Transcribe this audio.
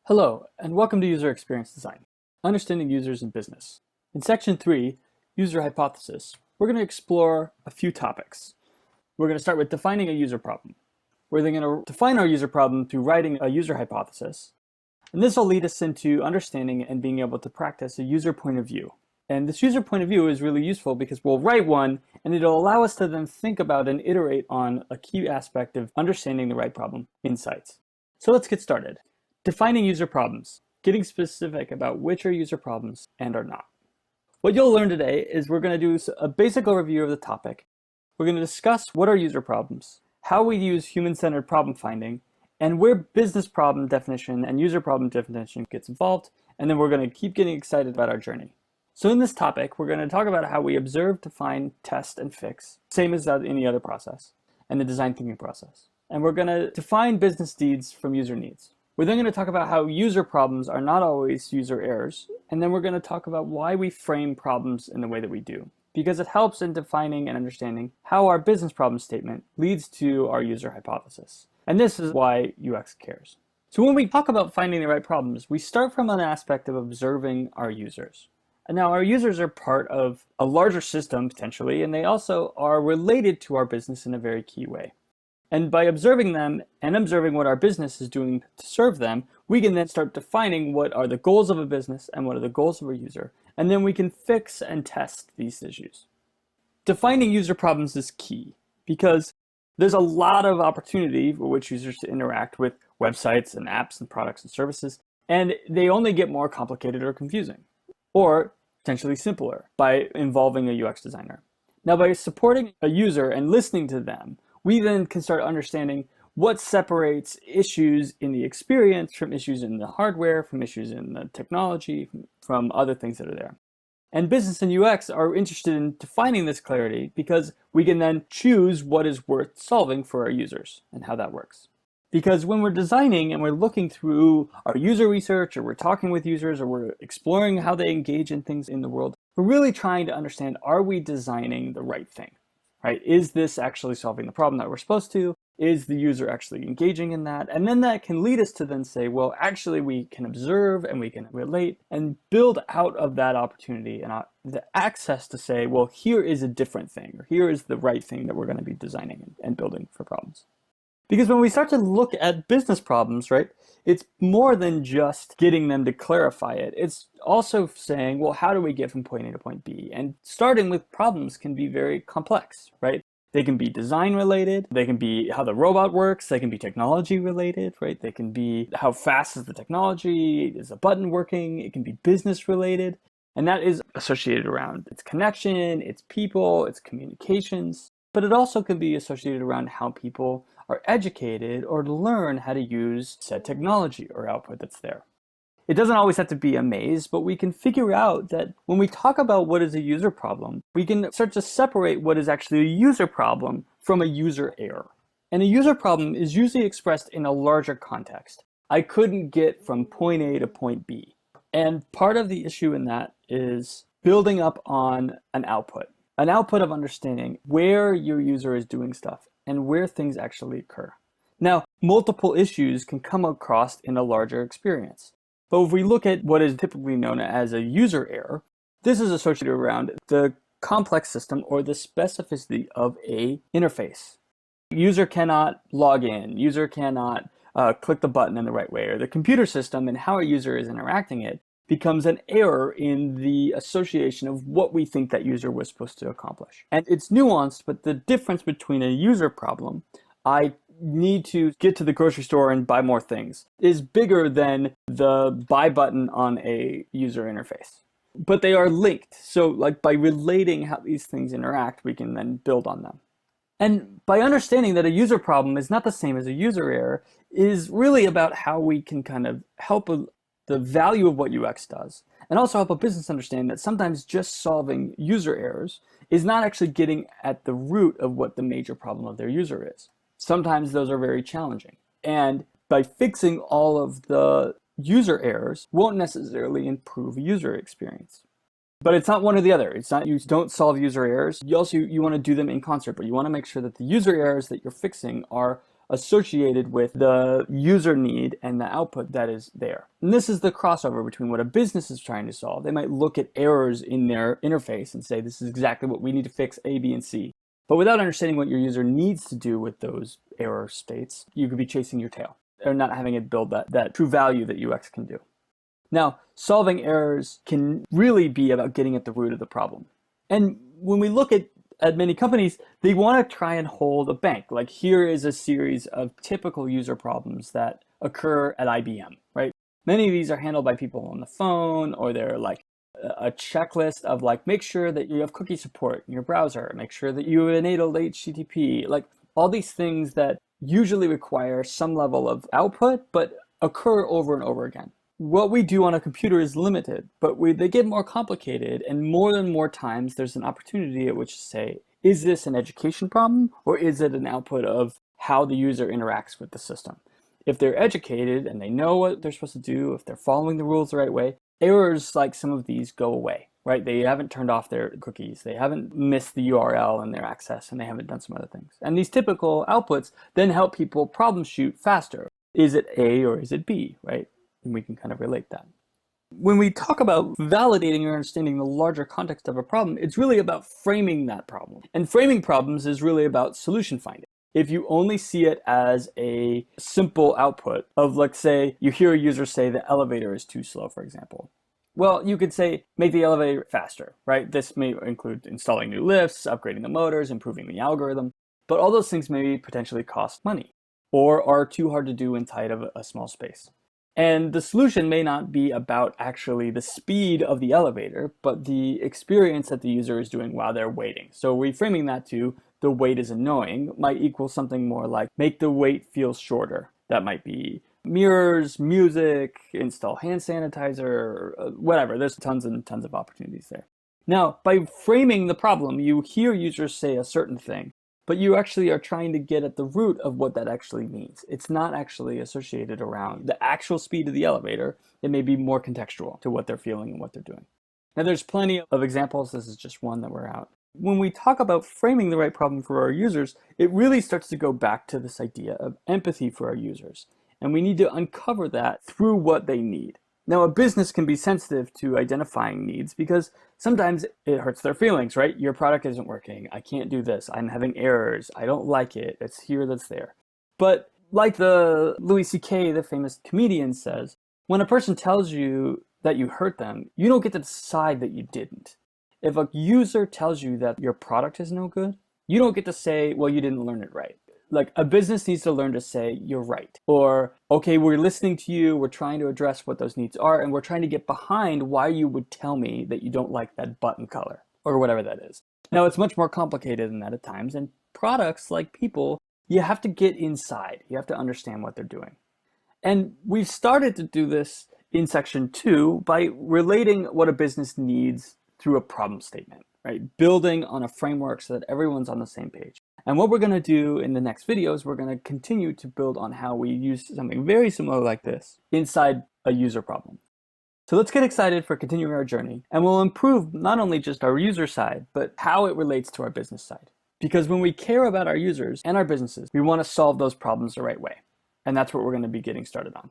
Hello, and welcome to User Experience Design, Understanding Users in Business. In Section 3, User Hypothesis, we're going to explore a few topics. We're going to start with defining a user problem. We're then going to define our user problem through writing a user hypothesis. And this will lead us into understanding and being able to practice a user point of view. And this user point of view is really useful because we'll write one, and it'll allow us to then think about and iterate on a key aspect of understanding the right problem insights. So let's get started. Defining user problems, getting specific about which are user problems and are not. What you'll learn today is we're going to do a basic overview of the topic. We're going to discuss what are user problems, how we use human-centered problem finding, and where business problem definition and user problem definition gets involved, and then we're going to keep getting excited about our journey. So in this topic, we're going to talk about how we observe, define, test, and fix, same as any other process, and the design thinking process. And we're going to define business needs from user needs. We're then going to talk about how user problems are not always user errors, and then we're going to talk about why we frame problems in the way that we do, because it helps in defining and understanding how our business problem statement leads to our user hypothesis. And this is why UX cares. So when we talk about finding the right problems, we start from an aspect of observing our users. And now our users are part of a larger system potentially, and they also are related to our business in a very key way. And by observing them and observing what our business is doing to serve them, we can then start defining what are the goals of a business and what are the goals of a user. And then we can fix and test these issues. Defining user problems is key because there's a lot of opportunity for which users to interact with websites and apps and products and services, and they only get more complicated or confusing, or potentially simpler by involving a UX designer. Now, by supporting a user and listening to them, we then can start understanding what separates issues in the experience from issues in the hardware, from issues in the technology, from other things that are there. And business and UX are interested in defining this clarity because we can then choose what is worth solving for our users and how that works. Because when we're designing and we're looking through our user research, or we're talking with users, or we're exploring how they engage in things in the world, we're really trying to understand, are we designing the right thing? Right? Is this actually solving the problem that we're supposed to? Is the user actually engaging in that? And then that can lead us to then say, well, actually we can observe and we can relate and build out of that opportunity and the access to say, well, here is a different thing, or here is the right thing that we're going to be designing and building for problems. Because when we start to look at business problems, right, it's more than just getting them to clarify it. It's also saying, well, how do we get from point A to point B? And starting with problems can be very complex, right? They can be design related, they can be how the robot works, they can be technology related, right? They can be how fast is the technology, is the button working, it can be business related. And that is associated around its connection, its people, its communications. But it also can be associated around how people are educated or learn how to use said technology or output that's there. It doesn't always have to be a maze, but we can figure out that when we talk about what is a user problem, we can start to separate what is actually a user problem from a user error. And a user problem is usually expressed in a larger context. I couldn't get from point A to point B. And part of the issue in that is building up on an output of understanding where your user is doing stuff and where things actually occur. Now, multiple issues can come across in a larger experience. But if we look at what is typically known as a user error, this is associated around the complex system or the specificity of a interface. User cannot log in, user cannot click the button in the right way, or the computer system and how a user is interacting it becomes an error in the association of what we think that user was supposed to accomplish. And it's nuanced, but the difference between a user problem, I need to get to the grocery store and buy more things, is bigger than the buy button on a user interface. But they are linked. So like by relating how these things interact, we can then build on them. And by understanding that a user problem is not the same as a user error is really about how we can kind of help the value of what UX does, and also help a business understand that sometimes just solving user errors is not actually getting at the root of what the major problem of their user is. Sometimes those are very challenging. And by fixing all of the user errors won't necessarily improve user experience. But it's not one or the other. It's not you don't solve user errors. You want to do them in concert, but you want to make sure that the user errors that you're fixing are associated with the user need and the output that is there. And this is the crossover between what a business is trying to solve. They might look at errors in their interface and say, this is exactly what we need to fix, A, B, and C. But without understanding what your user needs to do with those error states, you could be chasing your tail or not having it build that true value that UX can do. Now, solving errors can really be about getting at the root of the problem. And when we look at many companies, they want to try and hold a bank. Like, here is a series of typical user problems that occur at IBM, right? Many of these are handled by people on the phone, or they're like a checklist of like, make sure that you have cookie support in your browser, make sure that you enabled HTTP, like all these things that usually require some level of output, but occur over and over again. What we do on a computer is limited, but they get more complicated, and more times there's an opportunity at which to say, is this an education problem, or is it an output of how the user interacts with the system? If they're educated and they know what they're supposed to do, if they're following the rules the right way, errors like some of these go away, right? They haven't turned off their cookies, they haven't missed the URL in their access, and they haven't done some other things. And these typical outputs then help people problem shoot faster. Is it A or is it B, right? And we can kind of relate that. When we talk about validating or understanding the larger context of a problem, it's really about framing that problem. And framing problems is really about solution finding. If you only see it as a simple output of, let's say, you hear a user say the elevator is too slow, for example. Well, you could say, make the elevator faster, right? This may include installing new lifts, upgrading the motors, improving the algorithm, but all those things may potentially cost money or are too hard to do inside of a small space. And the solution may not be about actually the speed of the elevator, but the experience that the user is doing while they're waiting. So reframing that to the wait is annoying might equal something more like make the wait feel shorter. That might be mirrors, music, install hand sanitizer, whatever. There's tons and tons of opportunities there. Now, by framing the problem, you hear users say a certain thing, but you actually are trying to get at the root of what that actually means. It's not actually associated around the actual speed of the elevator. It may be more contextual to what they're feeling and what they're doing. Now, there's plenty of examples. This is just one that we're out. When we talk about framing the right problem for our users, it really starts to go back to this idea of empathy for our users. And we need to uncover that through what they need. Now, a business can be sensitive to identifying needs because sometimes it hurts their feelings, right? Your product isn't working. I can't do this. I'm having errors. I don't like it. It's here, that's there. But like the Louis C.K., the famous comedian, says, when a person tells you that you hurt them, you don't get to decide that you didn't. If a user tells you that your product is no good, you don't get to say, well, you didn't learn it right. Like, a business needs to learn to say, you're right. Or, okay, we're listening to you, we're trying to address what those needs are, and we're trying to get behind why you would tell me that you don't like that button color, or whatever that is. Now, it's much more complicated than that at times, and products, like people, you have to get inside. You have to understand what they're doing. And we've started to do this in section 2 by relating what a business needs through a problem statement, right? Building on a framework so that everyone's on the same page. And what we're going to do in the next videos, we're going to continue to build on how we use something very similar like this inside a user problem. So let's get excited for continuing our journey, and we'll improve not only just our user side, but how it relates to our business side. Because when we care about our users and our businesses, we want to solve those problems the right way. And that's what we're going to be getting started on.